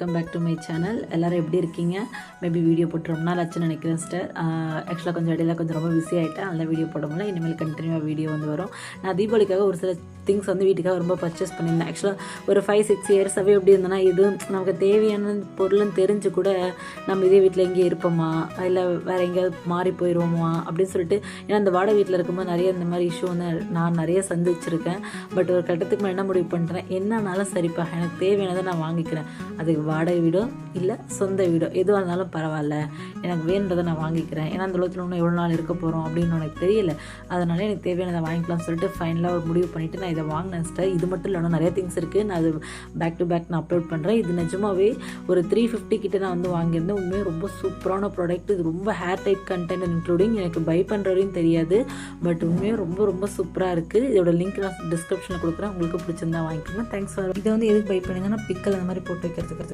Welcome back to my channel. எல்லோரும் எப்படி இருக்கீங்க? மேபி வீடியோ போட்டு ரொம்ப நாள் ஆச்சுன்னு நினைக்கிறேன் சிஸ்டர். ஆக்சுவலாக கொஞ்சம் இடையில கொஞ்சம் ரொம்ப பிஸி ஆகிட்டேன், அதனால் வீடியோ போட முடியல. இனிமேல் கண்டினியூவாக வீடியோ வரும். நான் தீபாவளிக்காக ஒரு சில திங்ஸ் வீட்டுக்காக ரொம்ப பர்ச்சேஸ் பண்ணியிருந்தேன். ஆக்சுவலாக ஒரு 5-6 இயர்ஸாகவே எப்படி இருந்தேன்னா, இது நமக்கு தேவையான பொருள்னு தெரிஞ்சு கூட நம்ம இதே வீட்டில் எங்கேயே இருப்போமா, இல்லை வேறு எங்கேயாவது மாறி போயிடுவோமா அப்படின்னு சொல்லிட்டு. ஏன்னா அந்த வாடகை வீட்டில் இருக்கும்போது நிறைய இந்த மாதிரி இஷ்யூ நான் நிறைய சந்திச்சிருக்கேன். பட் ஒரு கட்டத்துக்கு நான் என்ன முடிவு பண்ணுறேன், என்னன்னாலும் சரிப்பா, எனக்கு தேவையானதை நான் வாங்கிக்கிறேன். அதுக்கு வாடகை வீடோ இல்லை சொந்த வீடோ எதுவாக இருந்தாலும் பரவாயில்ல, எனக்கு வேணுன்றதை நான் வாங்கிக்கிறேன். ஏன்னா அந்த உலகத்தில் இன்னும் எவ்வளோ நாள் இருக்க போகிறோம் அப்படின்னு எனக்கு தெரியல. அதனால எனக்கு தேவையானதை வாங்கிக்கலாம்னு சொல்லிட்டு ஃபைனலாக ஒரு முடிவு பண்ணிவிட்டு நான் இதை வாங்கினேன் சிஸ்டர். இது மட்டும் இல்லை, நிறைய திங்ஸ் இருக்குது. நான் அது பேக் டு பேக் நான் அப்லோட் பண்ணுறேன். இது நிஜமாவே ஒரு 350 கிட்ட நான் வாங்கியிருந்தேன். உண்மையாக ரொம்ப சூப்பரான ப்ராடக்ட். இது ரொம்ப ஹேர் டைட் கண்டென்ட் இன்க்ளூடிங். எனக்கு பை பண்ணுறவரையும் தெரியாது, பட் உண்மையாக ரொம்ப ரொம்ப சூப்பராக இருக்குது. இதோட லிங்க் நான் டிஸ்கிரிப்ஷனில் கொடுக்குறேன். உங்களுக்கு பிடிச்சிருந்தா வாங்கிக்கோங்க. Thanks for. இதை எதுக்கு பை பண்ணுங்கன்னா, பிக்கல் அந்த மாதிரி போட்டு வைக்கிறதுக்கு